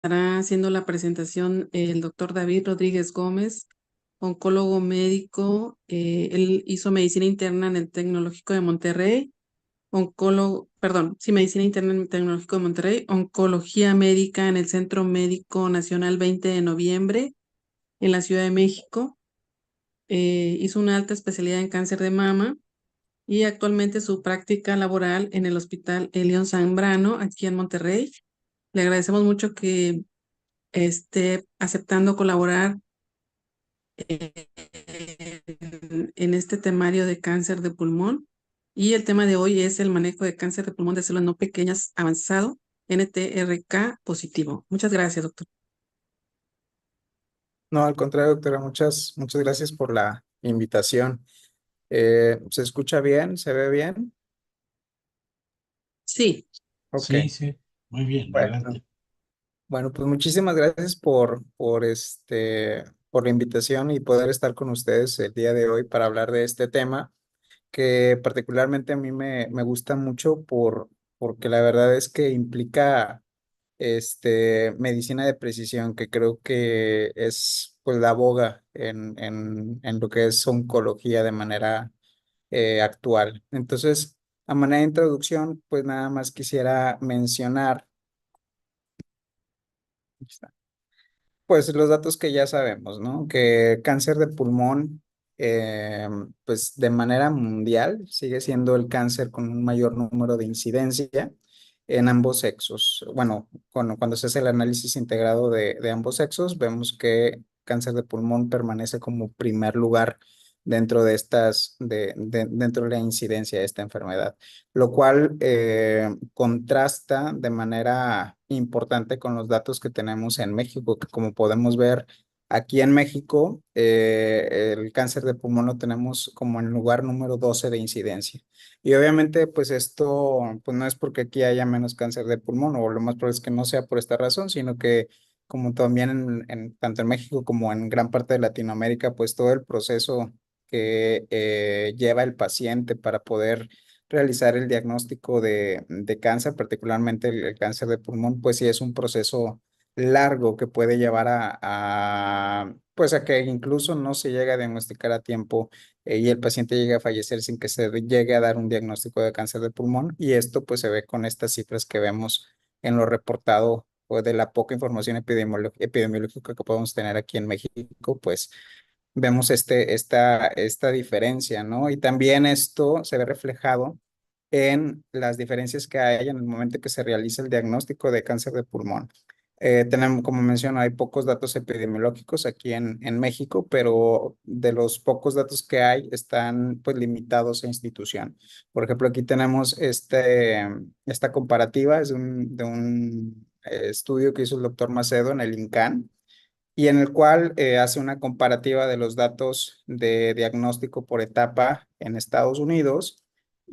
Estará haciendo la presentación el doctor David Rodríguez Gómez, oncólogo médico. Él hizo medicina interna en el Tecnológico de Monterrey, medicina interna en el Tecnológico de Monterrey, oncología médica en el Centro Médico Nacional 20 de Noviembre en la Ciudad de México. Hizo una alta especialidad en cáncer de mama y actualmente su práctica laboral en el Hospital Elion Zambrano, aquí en Monterrey. Le agradecemos mucho que esté aceptando colaborar en este temario de cáncer de pulmón. Y el tema de hoy es el manejo de cáncer de pulmón de células no pequeñas avanzado, NTRK positivo. Muchas gracias, doctor. No, al contrario, doctora, muchas gracias por la invitación. ¿Se escucha bien? ¿Se ve bien? Sí, Ok, Sí, sí, muy bien, bueno. adelante. Bueno, pues muchísimas gracias por la invitación y poder estar con ustedes el día de hoy para hablar de este tema que particularmente a mí me gusta mucho porque la verdad es que implica medicina de precisión, que creo que es pues la boga en lo que es oncología de manera actual. Entonces, a manera de introducción, pues nada más quisiera mencionar pues los datos que ya sabemos, ¿no? Que cáncer de pulmón, pues de manera mundial sigue siendo el cáncer con un mayor número de incidencia en ambos sexos. Bueno, cuando se hace el análisis integrado de ambos sexos, vemos que cáncer de pulmón permanece como primer lugar dentro de dentro de la incidencia de esta enfermedad, lo cual contrasta de manera importante con los datos que tenemos en México, que como podemos ver aquí en México, el cáncer de pulmón lo tenemos como en lugar número 12 de incidencia. Y obviamente, pues esto, pues no es porque aquí haya menos cáncer de pulmón, o lo más probable es que no sea por esta razón, sino que como también tanto en México como en gran parte de Latinoamérica, pues todo el proceso que lleva el paciente para poder realizar el diagnóstico de cáncer, particularmente el cáncer de pulmón, pues sí es un proceso largo que puede llevar pues a que incluso no se llegue a diagnosticar a tiempo y el paciente llegue a fallecer sin que se llegue a dar un diagnóstico de cáncer de pulmón. Y esto pues se ve con estas cifras que vemos en lo reportado o de la poca información epidemiológica que podemos tener aquí en México, pues vemos esta diferencia, ¿no? Y también esto se ve reflejado en las diferencias que hay en el momento que se realiza el diagnóstico de cáncer de pulmón. Tenemos, como menciono, hay pocos datos epidemiológicos aquí en México, pero de los pocos datos que hay están pues limitados a institución. Por ejemplo, aquí tenemos esta comparativa, es de un estudio que hizo el doctor Macedo en el INCAN y en el cual hace una comparativa de los datos de diagnóstico por etapa en Estados Unidos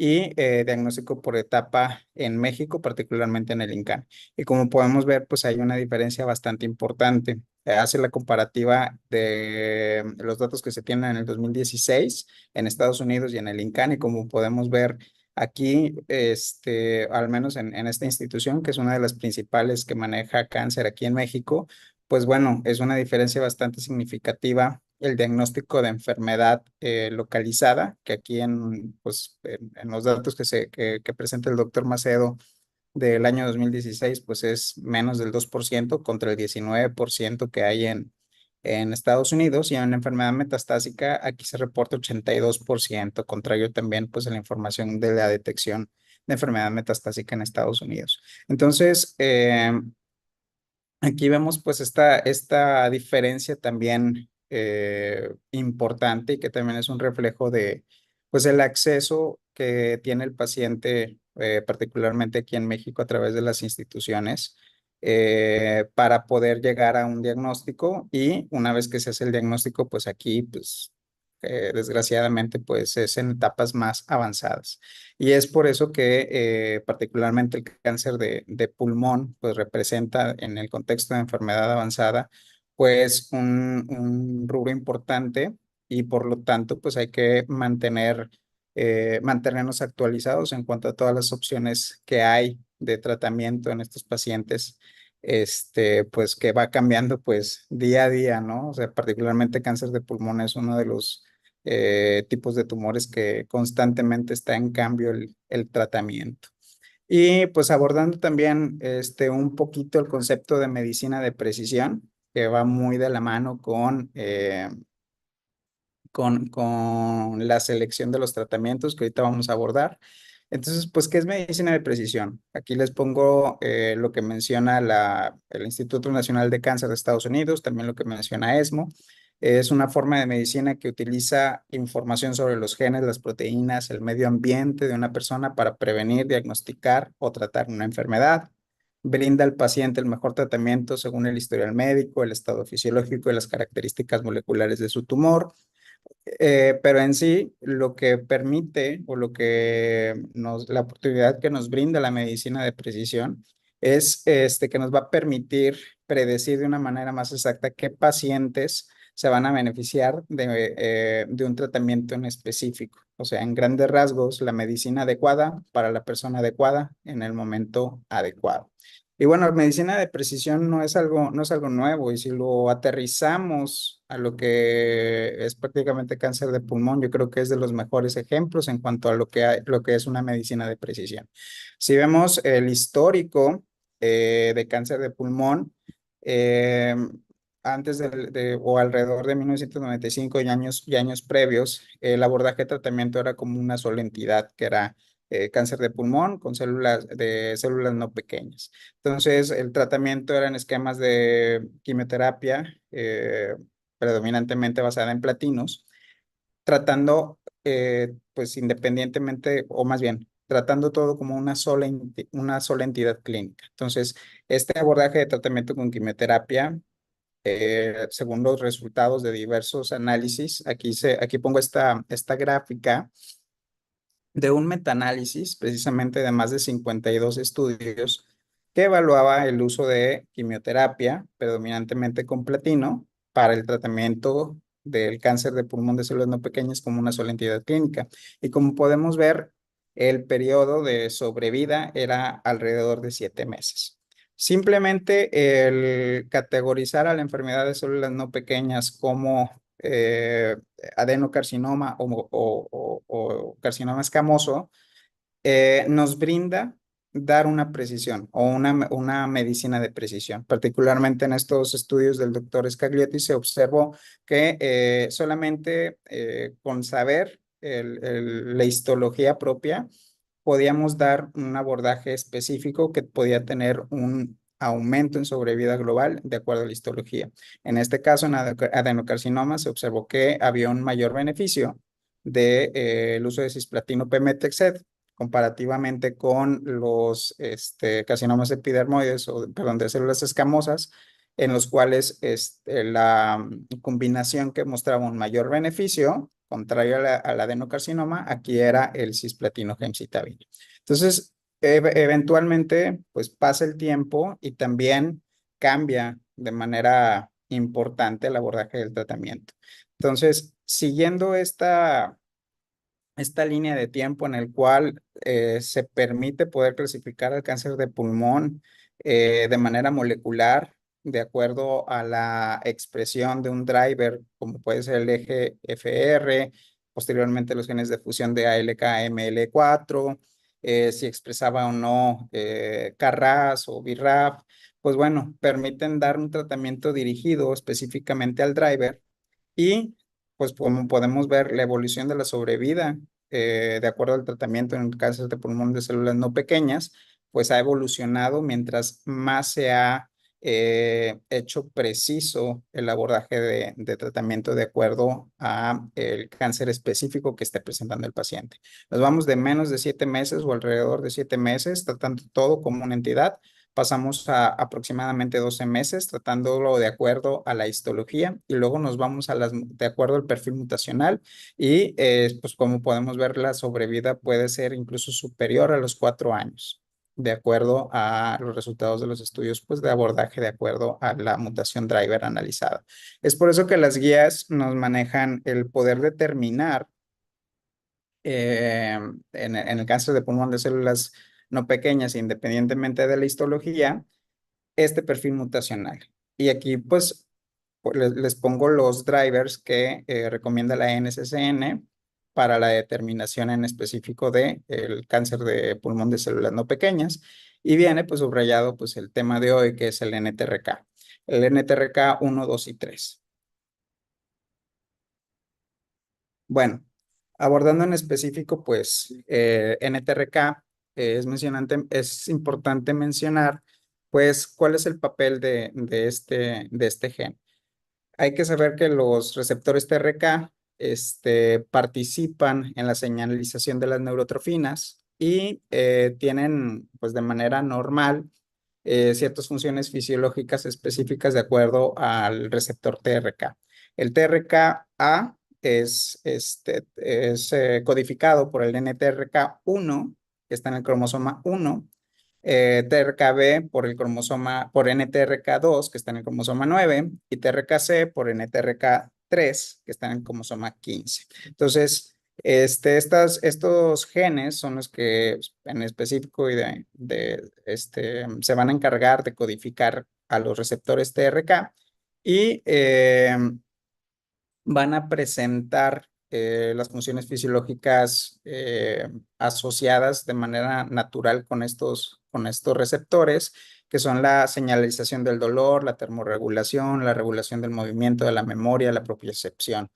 y diagnóstico por etapa en México, particularmente en el INCAN. Y como podemos ver, pues hay una diferencia bastante importante. Hace la comparativa de los datos que se tienen en el 2016 en Estados Unidos y en el INCAN, y como podemos ver aquí, al menos en esta institución, que es una de las principales que maneja cáncer aquí en México, pues bueno, es una diferencia bastante significativa el diagnóstico de enfermedad localizada, que aquí en los datos que presenta el doctor Macedo del año 2016, pues es menos del 2% contra el 19% que hay en Estados Unidos, y en la enfermedad metastásica aquí se reporta 82%, contrario también pues a la información de la detección de enfermedad metastásica en Estados Unidos. Entonces, aquí vemos pues esta diferencia también importante, y que también es un reflejo de pues el acceso que tiene el paciente, particularmente aquí en México a través de las instituciones, para poder llegar a un diagnóstico. Y una vez que se hace el diagnóstico, pues aquí pues desgraciadamente pues es en etapas más avanzadas. Y es por eso que particularmente el cáncer de pulmón pues representa en el contexto de enfermedad avanzada pues un rubro importante, y por lo tanto pues hay que mantenernos actualizados en cuanto a todas las opciones que hay de tratamiento en estos pacientes pues que va cambiando pues día a día, ¿no? O sea, particularmente cáncer de pulmón es uno de los tipos de tumores que constantemente está en cambio el tratamiento. Y pues abordando también un poquito el concepto de medicina de precisión, que va muy de la mano con la selección de los tratamientos que ahorita vamos a abordar. Entonces, pues, ¿qué es medicina de precisión? Aquí les pongo lo que menciona el Instituto Nacional de Cáncer de Estados Unidos, también lo que menciona ESMO. Es una forma de medicina que utiliza información sobre los genes, las proteínas, el medio ambiente de una persona para prevenir, diagnosticar o tratar una enfermedad. Brinda al paciente el mejor tratamiento según el historial médico, el estado fisiológico y las características moleculares de su tumor. Pero en sí, lo que permite o la oportunidad que nos brinda la medicina de precisión es que nos va a permitir predecir de una manera más exacta qué pacientes se van a beneficiar de un tratamiento en específico. O sea, en grandes rasgos, la medicina adecuada para la persona adecuada en el momento adecuado. Y bueno, la medicina de precisión no es algo nuevo, y si lo aterrizamos a lo que es prácticamente cáncer de pulmón, yo creo que es de los mejores ejemplos en cuanto a lo que es una medicina de precisión. Si vemos el histórico de cáncer de pulmón, eh, antes o alrededor de 1995 y años previos, el abordaje de tratamiento era como una sola entidad, que era cáncer de pulmón con células no pequeñas. Entonces, el tratamiento era en esquemas de quimioterapia, predominantemente basada en platinos, tratando, pues independientemente, o más bien, tratando todo como una sola entidad clínica. Entonces, este abordaje de tratamiento con quimioterapia, según los resultados de diversos análisis, aquí pongo esta gráfica de un metaanálisis precisamente de más de 52 estudios que evaluaba el uso de quimioterapia, predominantemente con platino, para el tratamiento del cáncer de pulmón de células no pequeñas como una sola entidad clínica. Y como podemos ver, el periodo de sobrevida era alrededor de 7 meses. Simplemente el categorizar a la enfermedad de células no pequeñas como adenocarcinoma o carcinoma escamoso, nos brinda dar una precisión o una medicina de precisión. Particularmente en estos estudios del doctor Scaglietti se observó que solamente con saber la histología propia podíamos dar un abordaje específico que podía tener un aumento en sobrevida global de acuerdo a la histología. En este caso, en adenocarcinoma se observó que había un mayor beneficio del uso de cisplatino pemetrexed comparativamente con los carcinomas epidermoides, o perdón, de células escamosas, en los cuales la combinación que mostraba un mayor beneficio, contrario al adenocarcinoma, aquí era el cisplatino gemcitabina. Entonces, eventualmente, pues pasa el tiempo y también cambia de manera importante el abordaje del tratamiento. Entonces, siguiendo esta línea de tiempo en el cual se permite poder clasificar el cáncer de pulmón de manera molecular, de acuerdo a la expresión de un driver, como puede ser el eje FR, posteriormente los genes de fusión de ALK, ML4, si expresaba o no KRAS o BRAF, pues bueno, permiten dar un tratamiento dirigido específicamente al driver. Y pues como podemos ver, la evolución de la sobrevida, de acuerdo al tratamiento en el cáncer de pulmón de células no pequeñas, pues ha evolucionado mientras más se ha hecho preciso el abordaje de tratamiento de acuerdo a el cáncer específico que esté presentando el paciente. Nos vamos de menos de 7 meses o alrededor de 7 meses, tratando todo como una entidad. Pasamos a aproximadamente 12 meses tratándolo de acuerdo a la histología, y luego nos vamos de acuerdo al perfil mutacional, y pues como podemos ver, la sobrevida puede ser incluso superior a los 4 años, de acuerdo a los resultados de los estudios pues, de abordaje de acuerdo a la mutación driver analizada. Es por eso que las guías nos manejan el poder determinar en el cáncer de pulmón de células no pequeñas, independientemente de la histología, este perfil mutacional. Y aquí pues les pongo los drivers que recomienda la NCCN para la determinación en específico de el cáncer de pulmón de células no pequeñas. Y viene pues subrayado pues el tema de hoy, que es el NTRK. El NTRK 1, 2 y 3. Bueno, abordando en específico, pues NTRK, es importante mencionar, pues, cuál es el papel de este gen. Hay que saber que los receptores TRK participan en la señalización de las neurotrofinas y tienen, pues, de manera normal ciertas funciones fisiológicas específicas de acuerdo al receptor TRK. El TRK-A es codificado por el NTRK1, que está en el cromosoma 1, TRKB por NTRK2, que está en el cromosoma 9, y TRKC por NTRK3, que está en el cromosoma 15. Entonces, estos genes son los que en específico se van a encargar de codificar a los receptores TRK y van a presentar las funciones fisiológicas asociadas de manera natural con estos receptores, que son la señalización del dolor, la termorregulación, la regulación del movimiento, de la memoria, la propiocepción.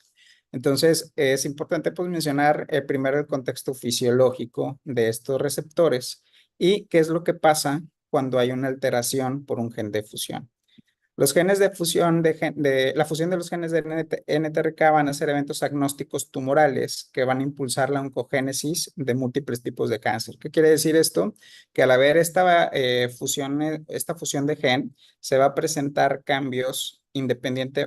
Entonces, es importante pues mencionar primero el contexto fisiológico de estos receptores y qué es lo que pasa cuando hay una alteración por un gen de fusión. Los genes de fusión, la fusión de los genes de NTRK van a ser eventos agnósticos tumorales que van a impulsar la oncogénesis de múltiples tipos de cáncer. ¿Qué quiere decir esto? Que al haber esta fusión de gen, se va a presentar cambios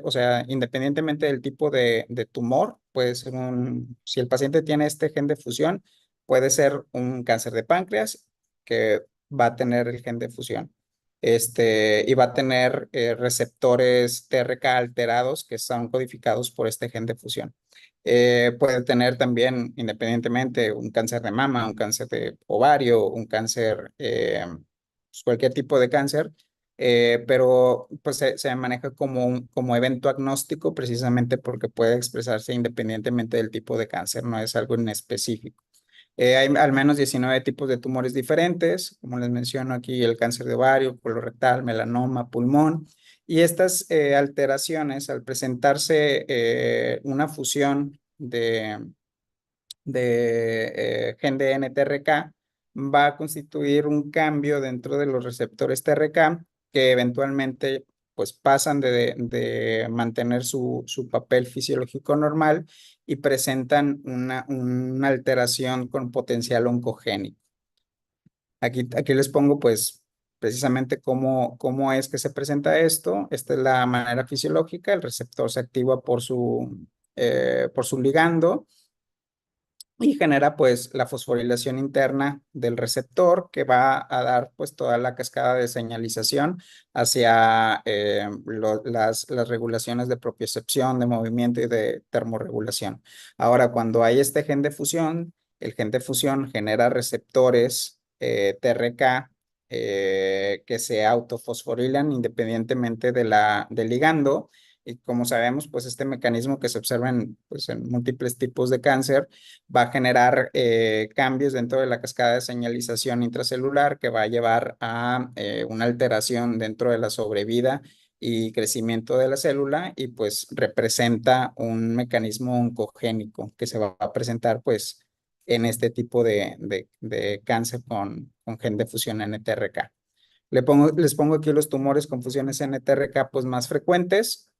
o sea, independientemente del tipo de tumor. Puede ser si el paciente tiene este gen de fusión, puede ser un cáncer de páncreas que va a tener el gen de fusión y va a tener receptores TRK alterados que son codificados por este gen de fusión. Puede tener también, independientemente, un cáncer de mama, un cáncer de ovario, un cáncer, pues, cualquier tipo de cáncer, pero pues se maneja como evento agnóstico precisamente porque puede expresarse independientemente del tipo de cáncer, no es algo en específico. Hay al menos 19 tipos de tumores diferentes, como les menciono aquí, el cáncer de ovario, colorectal, melanoma, pulmón. Y estas alteraciones, al presentarse una fusión de gen de NTRK, va a constituir un cambio dentro de los receptores TRK que eventualmente pues pasan de mantener su papel fisiológico normal y presentan una alteración con potencial oncogénico. Aquí les pongo pues precisamente cómo es que se presenta esto. Esta es la manera fisiológica. El receptor se activa por su ligando y genera pues la fosforilación interna del receptor, que va a dar pues toda la cascada de señalización hacia las regulaciones de propiocepción, de movimiento y de termorregulación. Ahora, cuando hay este gen de fusión, el gen de fusión genera receptores TRK que se autofosforilan independientemente del ligando. Y como sabemos, pues este mecanismo que se observa en múltiples tipos de cáncer va a generar cambios dentro de la cascada de señalización intracelular, que va a llevar a una alteración dentro de la sobrevida y crecimiento de la célula, y pues representa un mecanismo oncogénico que se va a presentar pues en este tipo de cáncer con gen de fusión NTRK. Les pongo aquí los tumores con fusiones NTRK pues, más frecuentes.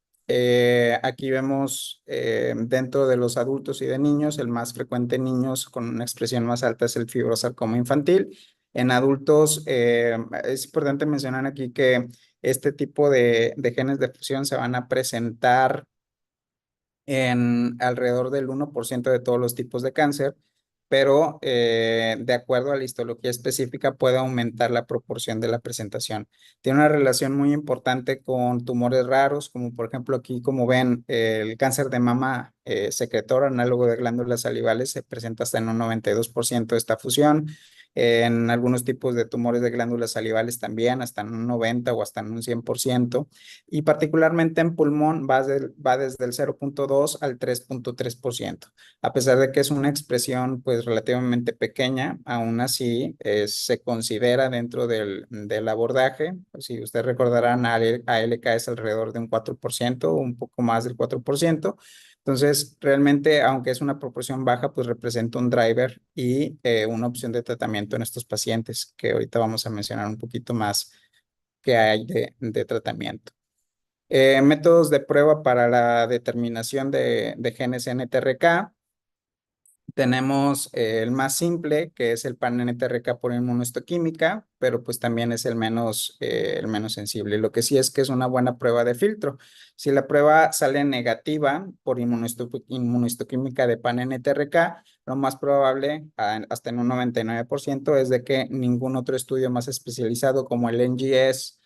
Aquí vemos dentro de los adultos y de niños, el más frecuente en niños con una expresión más alta es el fibrosarcoma infantil. En adultos, es importante mencionar aquí que este tipo de genes de fusión se van a presentar en alrededor del 1% de todos los tipos de cáncer, pero de acuerdo a la histología específica puede aumentar la proporción de la presentación. Tiene una relación muy importante con tumores raros, como por ejemplo aquí, como ven, el cáncer de mama secretor, análogo de glándulas salivales, se presenta hasta en un 92% de esta fusión. En algunos tipos de tumores de glándulas salivales también, hasta en un 90 o hasta en un 100%. Y particularmente en pulmón va desde el 0,2 al 3,3%. A pesar de que es una expresión pues relativamente pequeña, aún así se considera dentro del abordaje. Si ustedes recordarán, ALK es alrededor de un 4%, un poco más del 4%. Entonces, realmente, aunque es una proporción baja, pues representa un driver y una opción de tratamiento en estos pacientes, que ahorita vamos a mencionar un poquito más que hay de tratamiento. Métodos de prueba para la determinación de genes NTRK. Tenemos el más simple, que es el pan-NTRK por inmunohistoquímica, pero pues también es el menos sensible. Lo que sí es que es una buena prueba de filtro. Si la prueba sale negativa por inmunohistoquímica de pan-NTRK, lo más probable, hasta en un 99%, es de que ningún otro estudio más especializado como el NGS,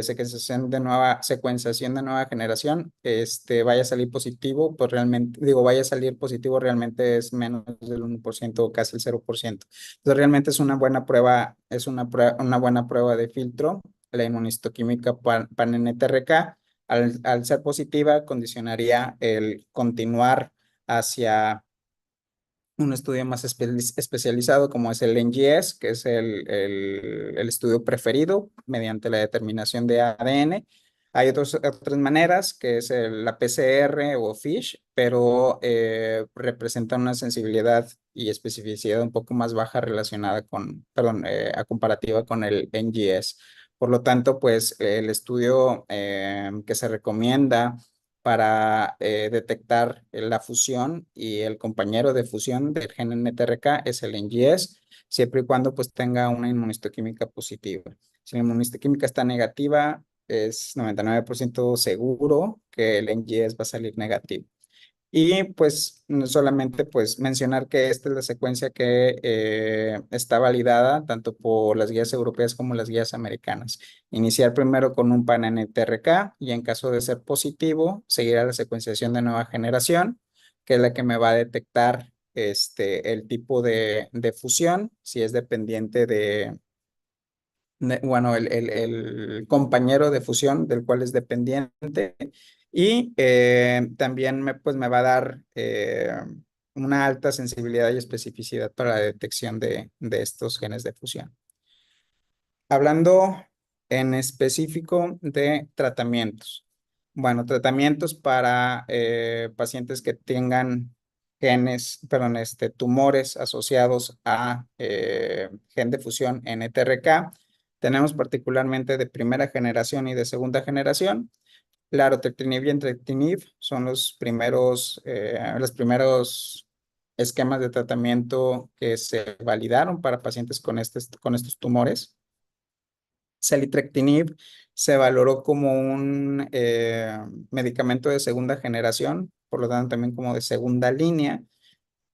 secuenciación de nueva generación, vaya a salir positivo, pues realmente, digo, vaya a salir positivo, realmente es menos del 1% o casi el 0%. Entonces, realmente es una buena prueba, una buena prueba de filtro, la inmunistoquímica pan-NTRK. Al ser positiva, condicionaría el continuar hacia un estudio más especializado como es el NGS, que es el estudio preferido mediante la determinación de ADN. Hay otras maneras, que es la PCR o FISH, pero representan una sensibilidad y especificidad un poco más baja relacionada con, perdón, a comparativa con el NGS. Por lo tanto, pues el estudio que se recomienda para detectar la fusión y el compañero de fusión del gen NTRK es el NGS, siempre y cuando pues tenga una inmunistoquímica positiva. Si la inmunistoquímica está negativa, es 99% seguro que el NGS va a salir negativo. Y pues no solamente pues mencionar que esta es la secuencia que está validada tanto por las guías europeas como las guías americanas. Iniciar primero con un pan NTRK y en caso de ser positivo, seguir a la secuenciación de nueva generación, que es la que me va a detectar el tipo de fusión, si es dependiente bueno, el compañero de fusión del cual es dependiente y también pues me va a dar una alta sensibilidad y especificidad para la detección de estos genes de fusión. Hablando en específico de tratamientos. Bueno, tratamientos para pacientes que tengan perdón, tumores asociados a gen de fusión NTRK. Tenemos particularmente de primera generación y de segunda generación. Larotrectinib y entrectinib son los primeros esquemas de tratamiento que se validaron para pacientes con estos tumores. Selitrectinib se valoró como un medicamento de segunda generación, por lo tanto también como de segunda línea,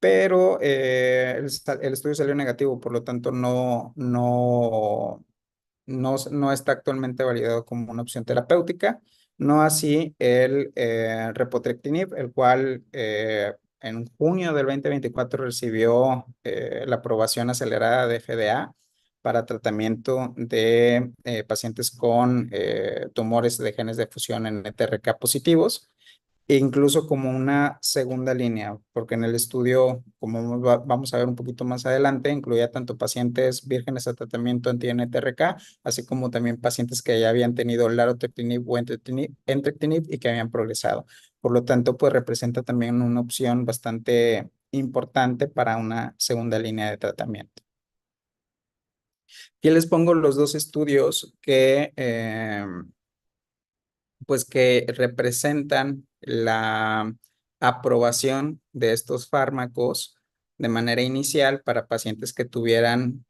pero el estudio salió negativo, por lo tanto no está actualmente validado como una opción terapéutica. No así el repotrectinib, el cual en junio del 2024 recibió la aprobación acelerada de FDA para tratamiento de pacientes con tumores de genes de fusión en NTRK positivos, e incluso como una segunda línea, porque en el estudio, como vamos a ver un poquito más adelante, incluía tanto pacientes vírgenes a tratamiento anti-NTRK, así como también pacientes que ya habían tenido larotrectinib o entrectinib y que habían progresado. Por lo tanto, pues representa también una opción bastante importante para una segunda línea de tratamiento. Aquí les pongo los dos estudios pues que representan la aprobación de estos fármacos de manera inicial para pacientes que tuvieran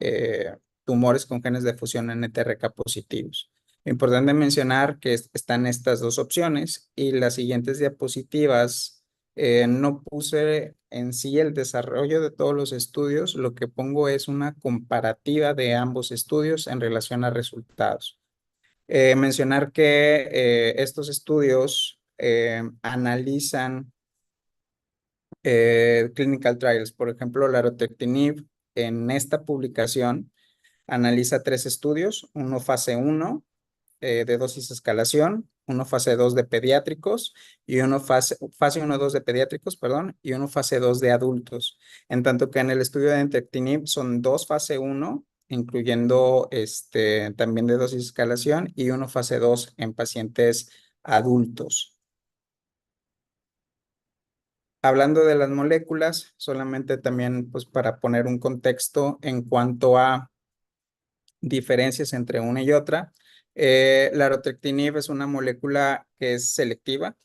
tumores con genes de fusión NTRK positivos. Importante mencionar que están estas dos opciones y las siguientes diapositivas no puse en sí el desarrollo de todos los estudios, lo que pongo es una comparativa de ambos estudios en relación a resultados. Mencionar que estos estudios analizan clinical trials, por ejemplo, larotrectinib en esta publicación analiza 3 estudios, uno fase 1 de dosis escalación, uno fase 2 de pediátricos y uno fase 1-2 de pediátricos, perdón, y uno fase 2 de adultos. En tanto que en el estudio de entrectinib son 2 fase 1, incluyendo también de dosis escalación, y uno fase 2 en pacientes adultos. Hablando de las moléculas, solamente también pues para poner un contexto en cuanto a diferencias entre una y otra. La arotrectinib es una molécula que es selectiva,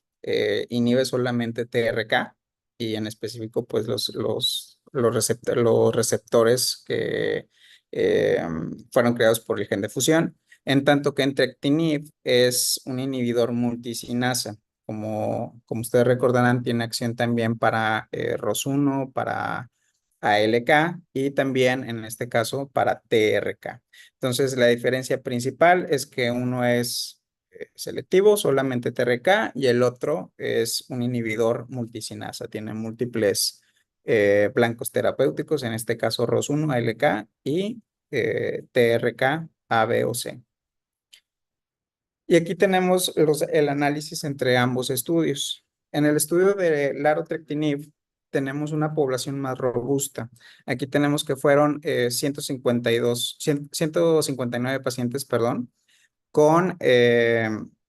inhibe solamente TRK y en específico pues los receptores que fueron creados por el gen de fusión, en tanto que entrectinib es un inhibidor multicinasa. Como ustedes recordarán, tiene acción también para ROS1, para ALK y también en este caso para TRK. Entonces, la diferencia principal es que uno es selectivo, solamente TRK, y el otro es un inhibidor multicinasa. Tiene múltiples blancos terapéuticos, en este caso ROS1, ALK y TRK, A, B o C. Y aquí tenemos el análisis entre ambos estudios. En el estudio de larotrectinib tenemos una población más robusta. Aquí tenemos que fueron 159 pacientes, perdón, con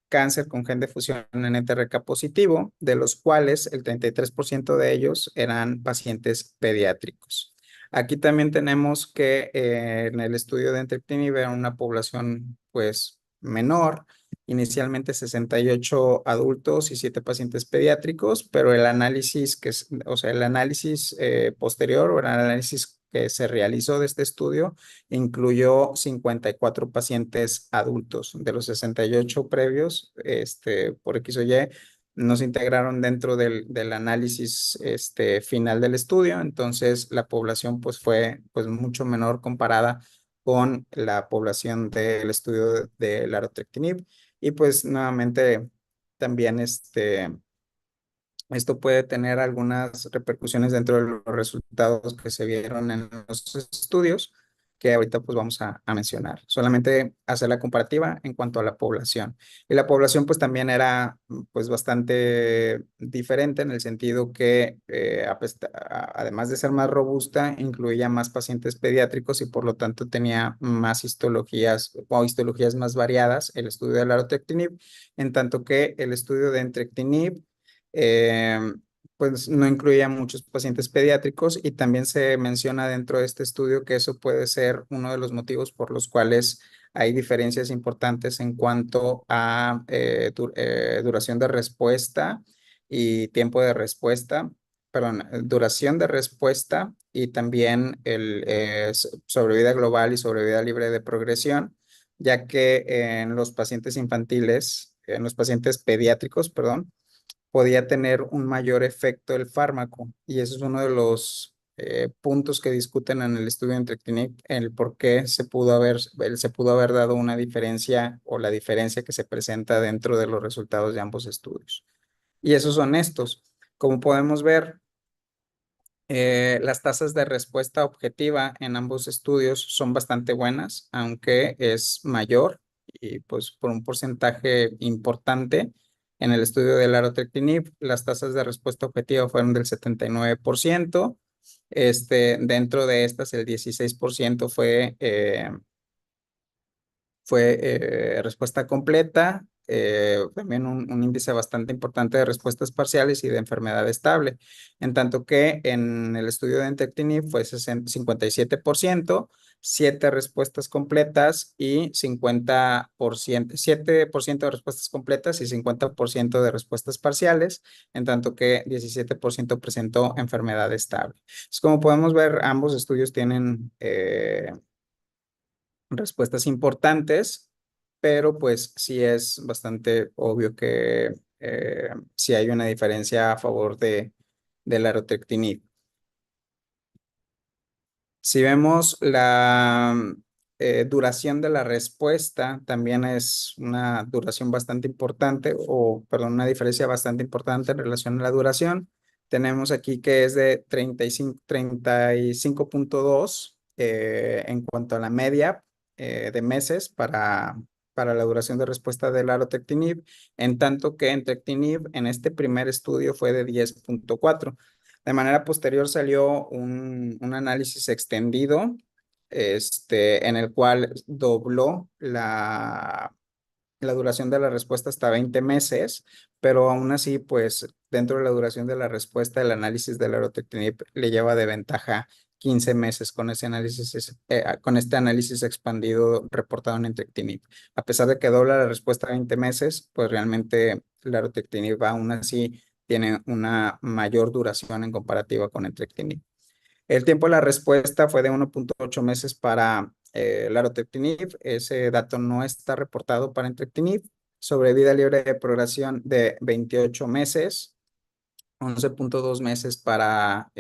cáncer con gen de fusión NTRK positivo, de los cuales el 33% de ellos eran pacientes pediátricos. Aquí también tenemos que en el estudio de entrectinib era una población pues menor, inicialmente 68 adultos y 7 pacientes pediátricos, pero el análisis o sea, el análisis posterior o el análisis que se realizó de este estudio incluyó 54 pacientes adultos. De los 68 previos, por X o Y, no se integraron dentro del análisis final del estudio, entonces la población pues fue pues mucho menor comparada con la población del estudio de larotrectinib y pues nuevamente también esto puede tener algunas repercusiones dentro de los resultados que se vieron en los estudios que ahorita pues vamos a mencionar. Solamente hacer la comparativa en cuanto a la población. Y la población pues también era pues bastante diferente en el sentido que además de ser más robusta, incluía más pacientes pediátricos y por lo tanto tenía más histologías o histologías más variadas el estudio de larotrectinib, en tanto que el estudio de entrectinib eh, pues no incluía muchos pacientes pediátricos y también se menciona dentro de este estudio que eso puede ser uno de los motivos por los cuales hay diferencias importantes en cuanto a duración de respuesta y tiempo de respuesta, perdón, duración de respuesta y también sobrevida global y sobrevida libre de progresión, ya que en los pacientes infantiles, en los pacientes pediátricos, perdón, podía tener un mayor efecto el fármaco. Y eso es uno de los puntos que discuten en el estudio de entrectinib, el por qué se pudo haber dado una diferencia o la diferencia que se presenta dentro de los resultados de ambos estudios. Y esos son estos. Como podemos ver, las tasas de respuesta objetiva en ambos estudios son bastante buenas, aunque es mayor y pues por un porcentaje importante. En el estudio del larotrectinib, las tasas de respuesta objetiva fueron del 79%. Dentro de estas, el 16% fue respuesta completa, también un índice bastante importante de respuestas parciales y de enfermedad estable, en tanto que en el estudio de entrectinib fue 57%, 7 respuestas completas y 50%, 7% de respuestas completas y 50% de respuestas parciales, en tanto que 17% presentó enfermedad estable. Entonces, como podemos ver, ambos estudios tienen respuestas importantes, pero pues sí es bastante obvio que sí hay una diferencia a favor de la arotrectinib. Si vemos la duración de la respuesta, también es una duración bastante importante, o perdón, una diferencia bastante importante en relación a la duración. tenemos aquí que es de 35.2 en cuanto a la media de meses para la duración de respuesta del larotrectinib, en tanto que entrectinib en este primer estudio fue de 10.4. De manera posterior salió un análisis extendido, en el cual dobló la duración de la respuesta hasta 20 meses, pero aún así, pues dentro de la duración de la respuesta, el análisis del erotectinib le lleva de ventaja 15 meses con ese análisis, con este análisis expandido reportado en entrectinib. A pesar de que dobla la respuesta a 20 meses, pues realmente el erotectinib aún así tiene una mayor duración en comparativa con entrectinib. El tiempo de la respuesta fue de 1.8 meses para larotrectinib. Ese dato no está reportado para entrectinib. Sobrevida libre de progresión de 28 meses, 11.2 meses para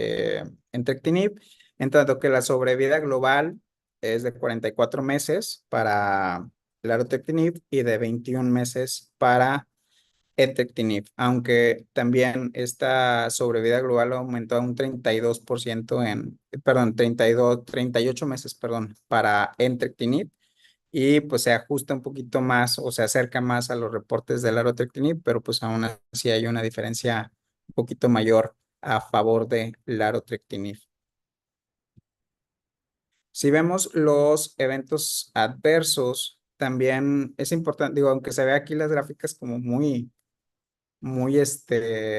entrectinib, en tanto que la sobrevida global es de 44 meses para larotrectinib y de 21 meses para entrectinib, aunque también esta sobrevida global aumentó a un 32% perdón, 38 meses, perdón, para entrectinib, y pues se ajusta un poquito más o se acerca más a los reportes del larotrectinib, pero pues aún así hay una diferencia un poquito mayor a favor de larotrectinib. Si vemos los eventos adversos, también es importante, digo, aunque se ve aquí las gráficas como muy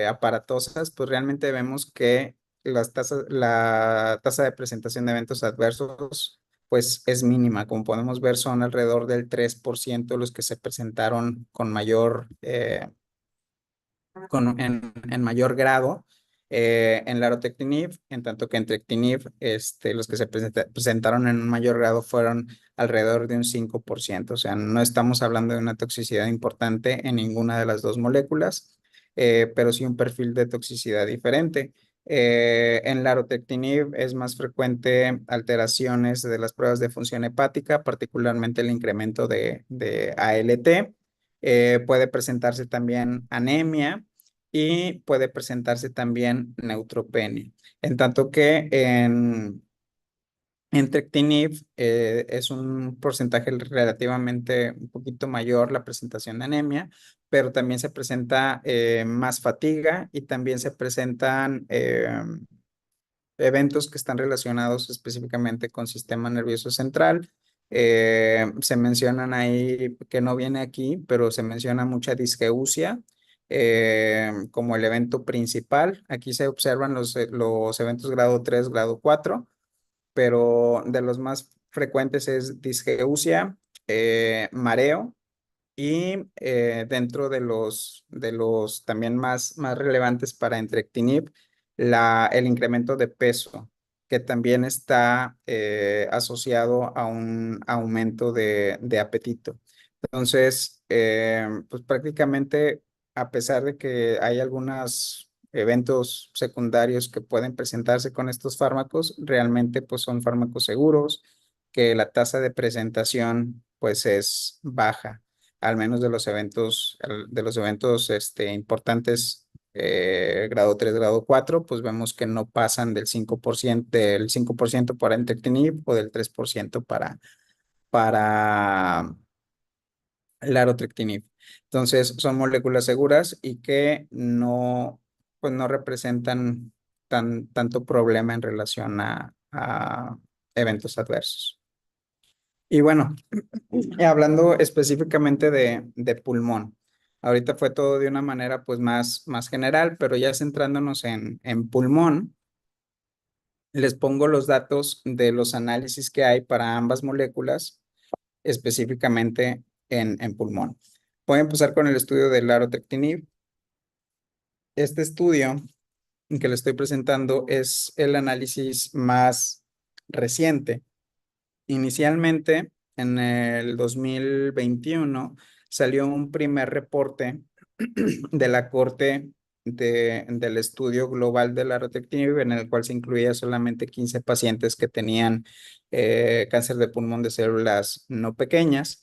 aparatosas, pues realmente vemos que la tasa de presentación de eventos adversos pues es mínima. Como podemos ver, son alrededor del 3% los que se presentaron con mayor, en mayor grado en larotrectinib, en tanto que en entrectinib, los que se presentaron en un mayor grado fueron alrededor de un 5%. O sea, no estamos hablando de una toxicidad importante en ninguna de las dos moléculas, pero sí un perfil de toxicidad diferente. En larotrectinib es más frecuente alteraciones de las pruebas de función hepática, particularmente el incremento de ALT. Puede presentarse también anemia y puede presentarse también neutropenia. En tanto que en entrectinib es un porcentaje relativamente un poquito mayor la presentación de anemia, pero también se presenta más fatiga y también se presentan eventos que están relacionados específicamente con sistema nervioso central. Se mencionan ahí, que no viene aquí, pero se menciona mucha disgeusia como el evento principal. Aquí se observan los eventos grado 3, grado 4, pero de los más frecuentes es disgeusia, mareo, y dentro de los también más relevantes para entrectinib, el incremento de peso, que también está asociado a un aumento de apetito. Entonces, pues prácticamente, a pesar de que hay algunos eventos secundarios que pueden presentarse con estos fármacos, realmente pues son fármacos seguros, que la tasa de presentación pues es baja, al menos de los eventos importantes, grado 3, grado 4, pues vemos que no pasan del 5% para entrectinib o del 3% para larotrectinib. Entonces, son moléculas seguras y que no, pues no representan tanto problema en relación a eventos adversos. Y bueno, hablando específicamente de pulmón, ahorita fue todo de una manera pues más general, pero ya centrándonos en pulmón, les pongo los datos de los análisis que hay para ambas moléculas, específicamente en pulmón. Voy a empezar con el estudio del larotrectinib. Este estudio que le estoy presentando es el análisis más reciente. Inicialmente, en el 2021, salió un primer reporte de la Corte del estudio global de la rotectinib, en el cual se incluía solamente 15 pacientes que tenían cáncer de pulmón de células no pequeñas.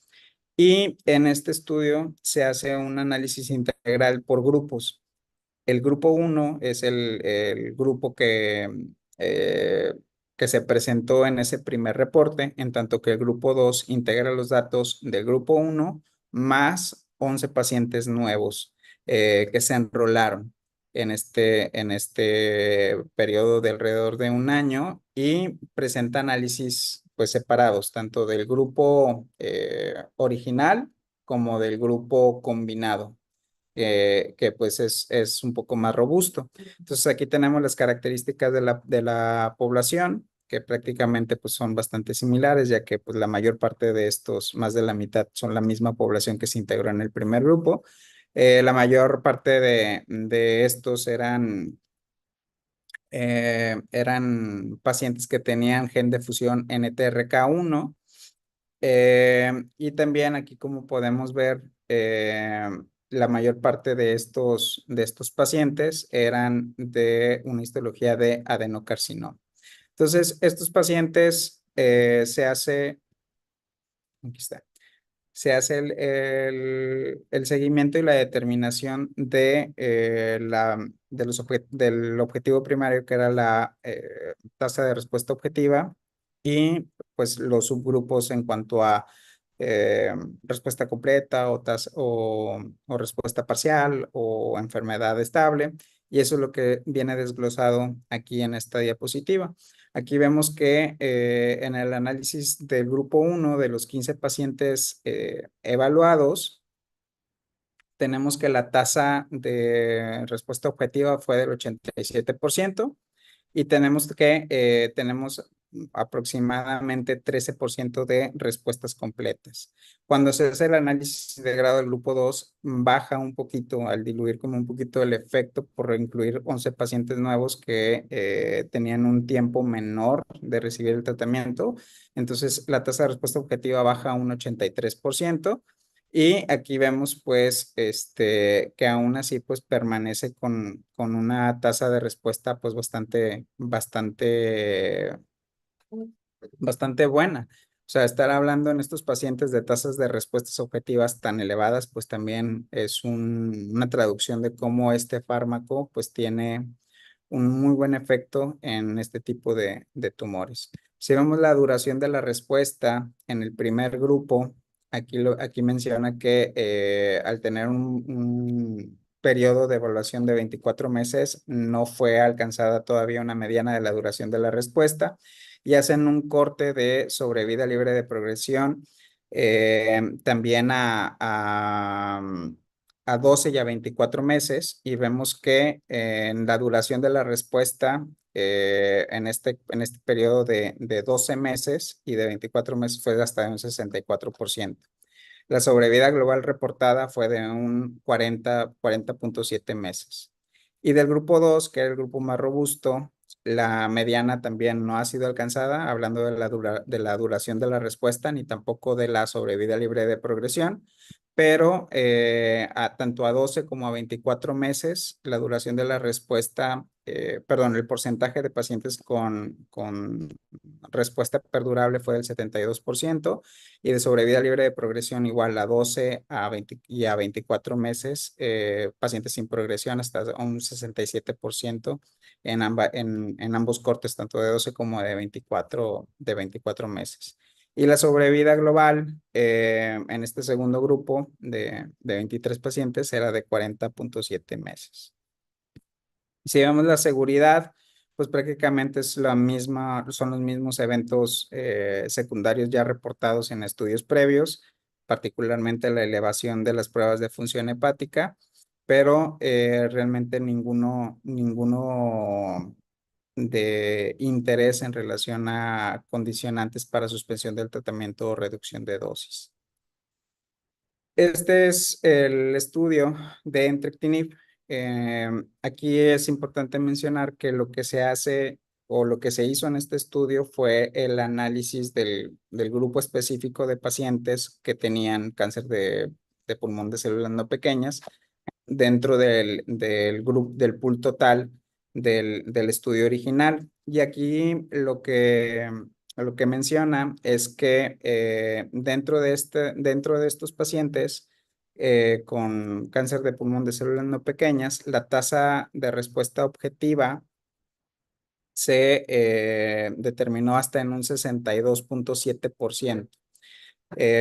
Y en este estudio se hace un análisis integral por grupos. El grupo uno es el grupo eh, que se presentó en ese primer reporte, en tanto que el grupo 2 integra los datos del grupo uno más 11 pacientes nuevos que se enrolaron en este periodo de alrededor de un año y presenta análisis pues separados, tanto del grupo original como del grupo combinado que pues es un poco más robusto. Entonces aquí tenemos las características de la población, que prácticamente pues son bastante similares, ya que pues la mayor parte de estos, más de la mitad, son la misma población que se integró en el primer grupo. La mayor parte de estos eran pacientes que tenían gen de fusión NTRK1 y también aquí, como podemos ver, la mayor parte de estos pacientes eran de una histología de adenocarcinoma. Entonces, estos pacientes aquí está, se hace el seguimiento y la determinación del objetivo primario, que era la tasa de respuesta objetiva, y pues los subgrupos en cuanto a eh, respuesta completa o respuesta parcial o enfermedad estable. Y eso es lo que viene desglosado aquí en esta diapositiva. Aquí vemos que en el análisis del grupo uno de los 15 pacientes evaluados, tenemos que la tasa de respuesta objetiva fue del 87% y tenemos aproximadamente 13% de respuestas completas. Cuando se hace el análisis de grado del grupo 2 baja un poquito al diluir como un poquito el efecto por incluir 11 pacientes nuevos que tenían un tiempo menor de recibir el tratamiento. Entonces, la tasa de respuesta objetiva baja a un 83%. Y aquí vemos pues que aún así pues permanece con una tasa de respuesta pues bastante buena. O sea, estar hablando en estos pacientes de tasas de respuestas objetivas tan elevadas pues también es una traducción de cómo este fármaco pues tiene un muy buen efecto en este tipo de tumores. Si vemos la duración de la respuesta en el primer grupo, aquí menciona que al tener un periodo de evaluación de 24 meses, no fue alcanzada todavía una mediana de la duración de la respuesta y hacen un corte de sobrevida libre de progresión también a 12 y a 24 meses y vemos que en la duración de la respuesta en este periodo de 12 meses y de 24 meses fue de hasta un 64%. La sobrevida global reportada fue de un 40.7 meses. Y del grupo 2, que era el grupo más robusto, la mediana también no ha sido alcanzada, hablando de la duración de la respuesta, ni tampoco de la sobrevida libre de progresión, pero tanto a 12 como a 24 meses, la duración de la respuesta, perdón, el porcentaje de pacientes con respuesta perdurable fue del 72% y de sobrevida libre de progresión igual a 12 a 20 y a 24 meses, pacientes sin progresión hasta un 67% en ambos cortes, tanto de 12 como de 24 meses. Y la sobrevida global en este segundo grupo de 23 pacientes era de 40.7 meses. Si vemos la seguridad, pues prácticamente es la misma, son los mismos eventos secundarios ya reportados en estudios previos, particularmente la elevación de las pruebas de función hepática, pero realmente ninguno de interés en relación a condicionantes para suspensión del tratamiento o reducción de dosis. Este es el estudio de entrectinib. Aquí es importante mencionar que lo que se hace o lo que se hizo en este estudio fue el análisis del grupo específico de pacientes que tenían cáncer de pulmón de células no pequeñas dentro del grupo del pool total del estudio original. Y aquí lo que menciona es que dentro de estos pacientes con cáncer de pulmón de células no pequeñas, la tasa de respuesta objetiva se determinó hasta en un 62,7%,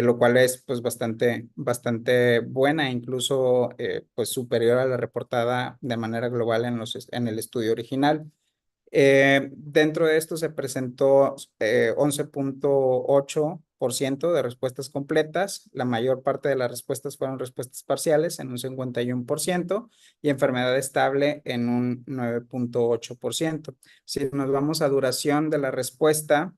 lo cual es pues bastante buena, incluso pues superior a la reportada de manera global en el estudio original. Dentro de esto se presentó 11,8% de respuestas completas. La mayor parte de las respuestas fueron respuestas parciales en un 51% y enfermedad estable en un 9,8%. Si nos vamos a duración de la respuesta,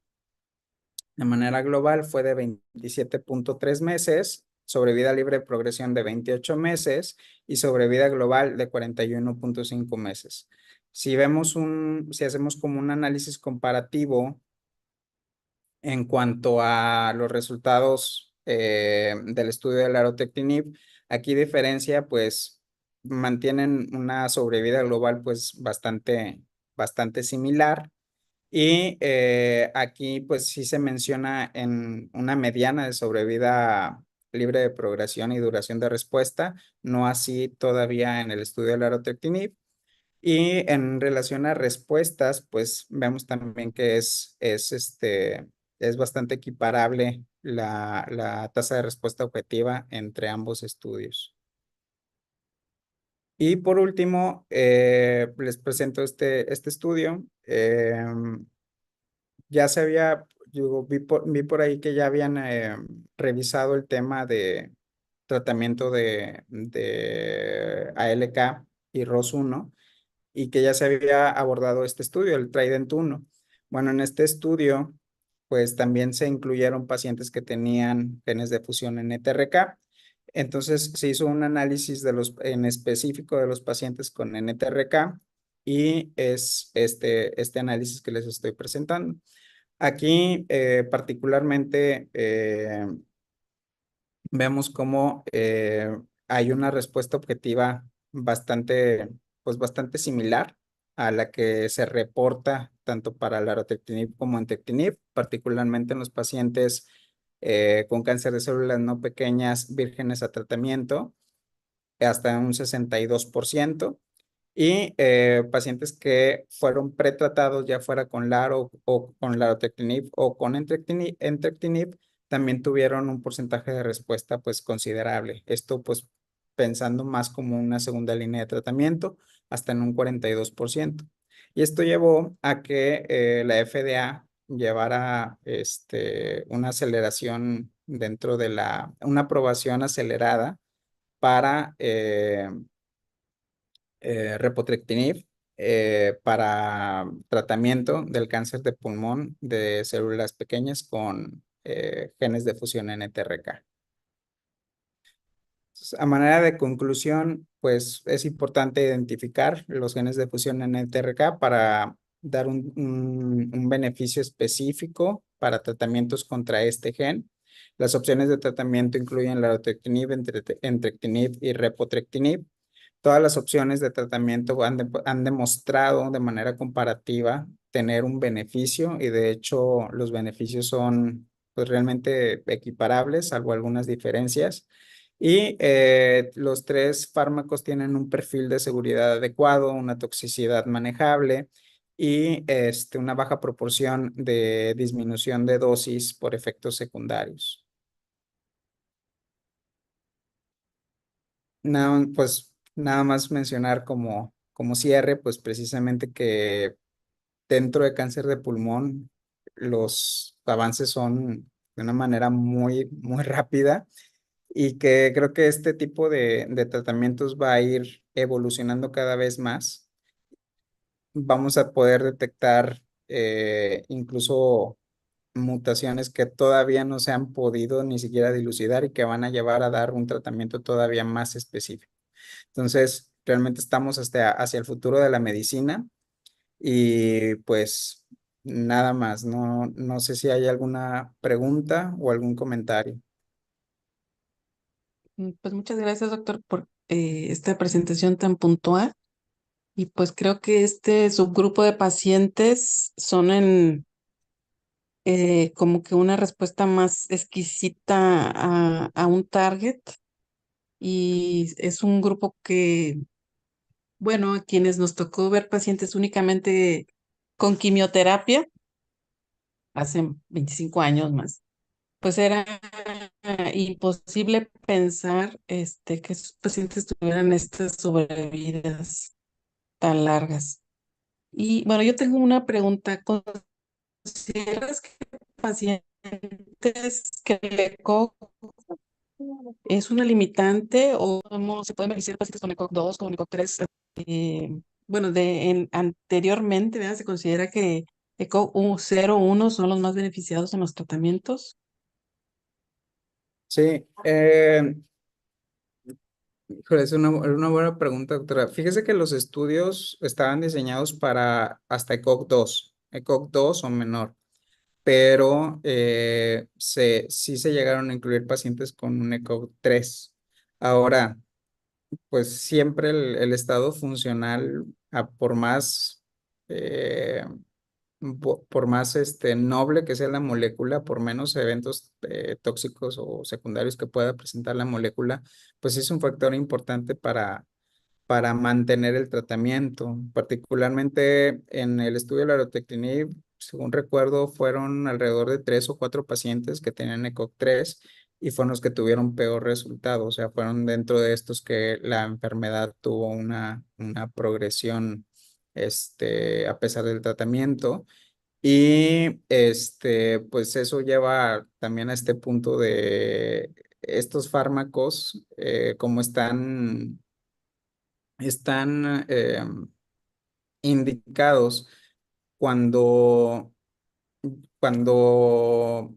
de manera global fue de 27,3 meses, sobrevida libre de progresión de 28 meses y sobrevida global de 41,5 meses. Si hacemos como un análisis comparativo en cuanto a los resultados del estudio del Arotectinib, aquí diferencia, pues mantienen una sobrevida global pues bastante similar. Y aquí pues sí se menciona en una mediana de sobrevida libre de progresión y duración de respuesta, no así todavía en el estudio del Arotectinib. Y en relación a respuestas, pues vemos también que es bastante equiparable la tasa de respuesta objetiva entre ambos estudios. Y por último, les presento este estudio. Ya se había, yo vi por ahí que ya habían revisado el tema de tratamiento de ALK y ROS1 y que ya se había abordado este estudio, el Trident 1. Bueno, en este estudio, pues también se incluyeron pacientes que tenían genes de fusión en NTRK. Entonces se hizo un análisis en específico de los pacientes con NTRK y es este análisis que les estoy presentando. Aquí particularmente vemos cómo hay una respuesta objetiva bastante similar a la que se reporta tanto para la larotrectinib como entectinib, particularmente en los pacientes con cáncer de células no pequeñas vírgenes a tratamiento, hasta un 62%. Y pacientes que fueron pretratados, ya fuera con LARO o con larotrectinib o con entrectinib, también tuvieron un porcentaje de respuesta pues considerable. Esto pues pensando más como una segunda línea de tratamiento, hasta en un 42%. Y esto llevó a que la FDA llevara una aceleración dentro de una aprobación acelerada para repotrectinib para tratamiento del cáncer de pulmón de células pequeñas con genes de fusión NTRK. A manera de conclusión, pues es importante identificar los genes de fusión NTRK para dar un beneficio específico para tratamientos contra este gen. Las opciones de tratamiento incluyen larotrectinib, entrectinib y repotrectinib. Todas las opciones de tratamiento han demostrado de manera comparativa tener un beneficio y de hecho los beneficios son pues realmente equiparables, salvo algunas diferencias. Y los tres fármacos tienen un perfil de seguridad adecuado, una toxicidad manejable y una baja proporción de disminución de dosis por efectos secundarios. Pues nada más mencionar como cierre, pues precisamente que dentro de cáncer de pulmón los avances son de una manera muy rápida y que creo que este tipo de tratamientos va a ir evolucionando cada vez más. Vamos a poder detectar incluso mutaciones que todavía no se han podido ni siquiera dilucidar y que van a llevar a dar un tratamiento todavía más específico. Entonces, realmente estamos hacia el futuro de la medicina y pues nada más. No sé si hay alguna pregunta o algún comentario. Pues muchas gracias, doctor, por esta presentación tan puntual. Y pues creo que este subgrupo de pacientes son como que una respuesta más exquisita a un target y es un grupo que, bueno, a quienes nos tocó ver pacientes únicamente con quimioterapia hace 25 años más, pues era imposible pensar que esos pacientes tuvieran estas sobrevidas tan largas. Y bueno, yo tengo una pregunta. ¿Consideras que pacientes que el ECOG es una limitante o cómo se pueden beneficiar pacientes con ECOG 2 con ECOG 3? Bueno, anteriormente, ¿verdad? Se considera que ECOG 0, 1 son los más beneficiados en los tratamientos. Sí, híjole, es una buena pregunta, doctora. Fíjese que los estudios estaban diseñados para hasta ECOG 2 o menor, pero sí se llegaron a incluir pacientes con un ECOG 3. Ahora, pues siempre el estado funcional, por más, eh, por más noble que sea la molécula, por menos eventos tóxicos o secundarios que pueda presentar la molécula, pues es un factor importante para mantener el tratamiento. Particularmente en el estudio de la arotectinib, según recuerdo, fueron alrededor de 3 o 4 pacientes que tenían ECOG 3 y fueron los que tuvieron peor resultado. O sea, fueron dentro de estos que la enfermedad tuvo una progresión a pesar del tratamiento. Y pues eso lleva también a este punto de estos fármacos, como están indicados cuando, cuando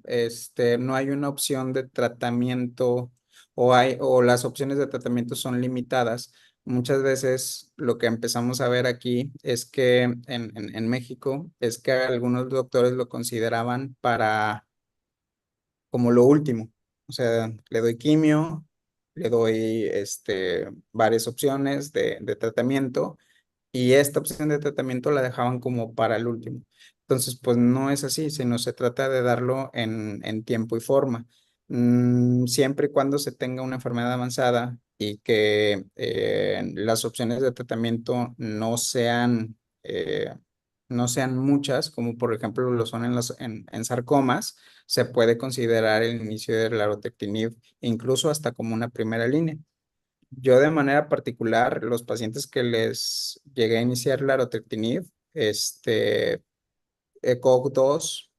no hay una opción de tratamiento o las opciones de tratamiento son limitadas. Muchas veces lo que empezamos a ver aquí es que en México es que algunos doctores lo consideraban para como lo último. O sea, le doy quimio, le doy varias opciones de tratamiento y esta opción de tratamiento la dejaban como para el último. Entonces, pues no es así, sino se trata de darlo en tiempo y forma. Siempre y cuando se tenga una enfermedad avanzada y que las opciones de tratamiento no sean muchas, como por ejemplo lo son en sarcomas, se puede considerar el inicio de la larotectinib incluso hasta como una primera línea. Yo de manera particular, los pacientes que les llegué a iniciar la larotrectinib, ECOG 2,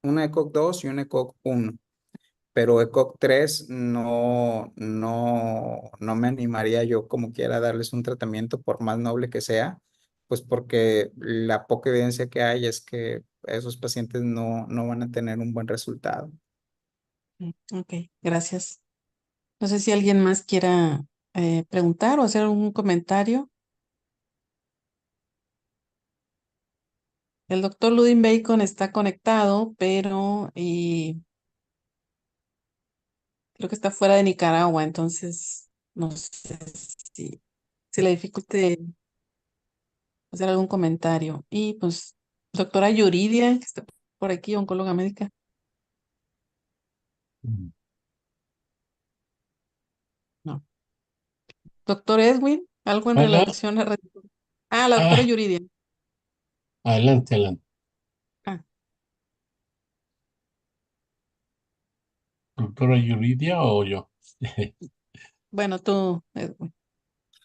una ECOG 2 y una ECOG 1, pero ECOG 3 no me animaría yo como quiera a darles un tratamiento por más noble que sea, pues porque la poca evidencia que hay es que esos pacientes no van a tener un buen resultado. Ok, gracias. No sé si alguien más quiera preguntar o hacer algún comentario. El doctor Ludin Bacon está conectado, pero creo que está fuera de Nicaragua, entonces no sé si le dificulte hacer algún comentario. Y pues, doctora Yuridia, que está por aquí, oncóloga médica. Mm. No. Doctor Edwin, algo en Hola, relación a... Ah, la doctora ah, Yuridia. adelante, adelante. Ah, ¿Doctora Yuridia o yo? bueno, tú, Edwin.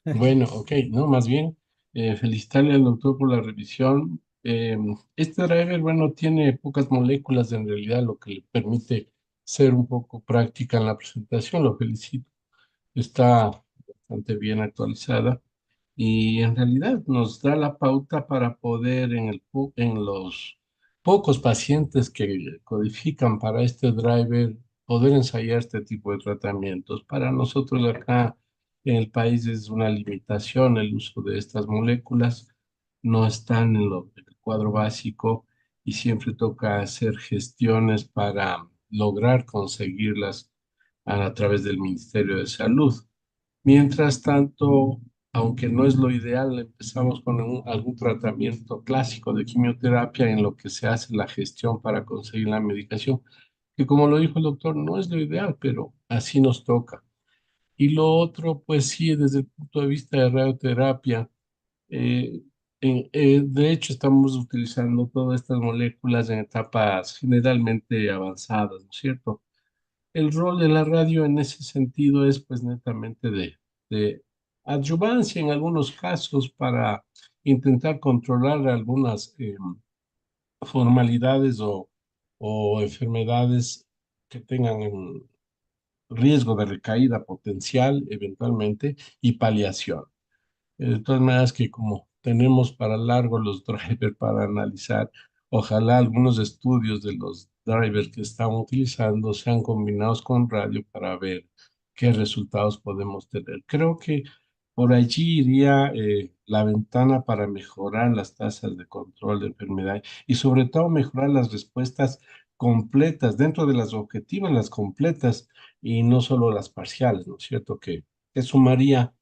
Bueno, ok, no, más bien, felicitarle al doctor por la revisión. Este driver, bueno, tiene pocas moléculas en realidad, lo que le permite ser un poco práctica en la presentación. Lo felicito. Está bastante bien actualizada y en realidad nos da la pauta para poder en los pocos pacientes que codifican para este driver poder ensayar este tipo de tratamientos. Para nosotros acá en el país es una limitación el uso de estas moléculas, no están en el cuadro básico y siempre toca hacer gestiones para lograr conseguirlas a través del Ministerio de Salud. Mientras tanto, aunque no es lo ideal, empezamos con algún tratamiento clásico de quimioterapia en lo que se hace la gestión para conseguir la medicación, que como lo dijo el doctor, no es lo ideal, pero así nos toca. Y lo otro, pues sí, desde el punto de vista de radioterapia, eh, de hecho estamos utilizando todas estas moléculas en etapas generalmente avanzadas, ¿no es cierto? El rol de la radio en ese sentido es pues netamente de adyuvancia en algunos casos para intentar controlar algunas formalidades o enfermedades que tengan riesgo de recaída potencial eventualmente y paliación. De todas maneras que como tenemos para largo los drivers para analizar, ojalá algunos estudios de los drivers que están utilizando sean combinados con radio para ver qué resultados podemos tener. Creo que por allí iría la ventana para mejorar las tasas de control de enfermedad y sobre todo mejorar las respuestas completas, dentro de las objetivas, las completas y no solo las parciales, ¿no es cierto? Que sumaría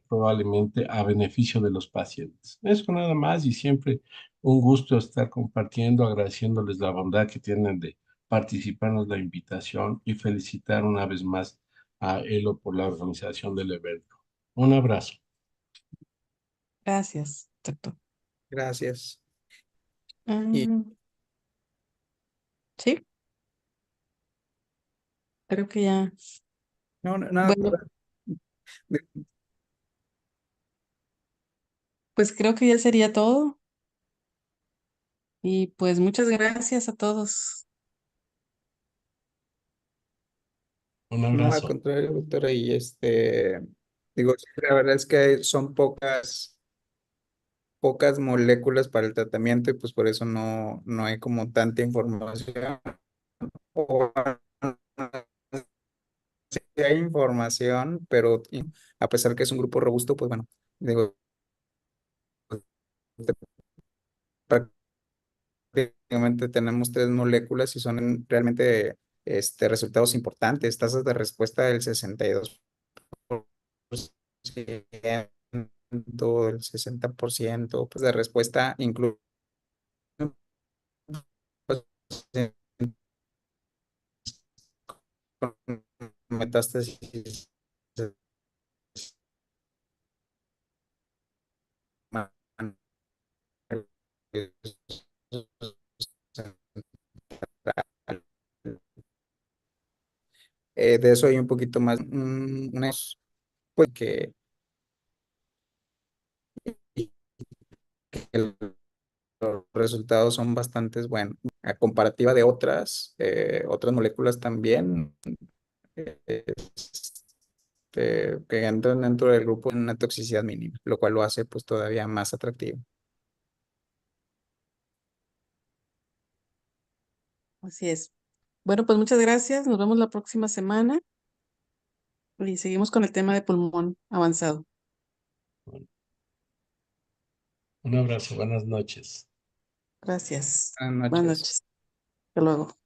probablemente a beneficio de los pacientes. Eso nada más y siempre un gusto estar compartiendo, agradeciéndoles la bondad que tienen de participarnos la invitación y felicitar una vez más a Elo por la organización del evento. Un abrazo. Gracias, doctor. Gracias. Y Mm, sí, creo que ya. no, nada, Bueno, pues creo que ya sería todo. Y pues muchas gracias a todos. Un no, al abrazo. contrario, doctora, y digo, sí, la verdad es que son pocas moléculas para el tratamiento y pues por eso no hay como tanta información. O sí hay información, pero a pesar que es un grupo robusto, pues bueno, digo, prácticamente tenemos tres moléculas y son realmente resultados importantes, tasas de respuesta del 62%, el 60% pues de respuesta, incluso con metástasis de eso hay un poquito más, pues que los resultados son bastante buenos. A comparativa de otras moléculas también, que entran dentro del grupo en una toxicidad mínima, lo cual lo hace pues todavía más atractivo. Así es. Bueno, pues muchas gracias. Nos vemos la próxima semana y seguimos con el tema de pulmón avanzado. Un abrazo. Buenas noches. Gracias. Buenas Buenas noches. noches. Hasta luego.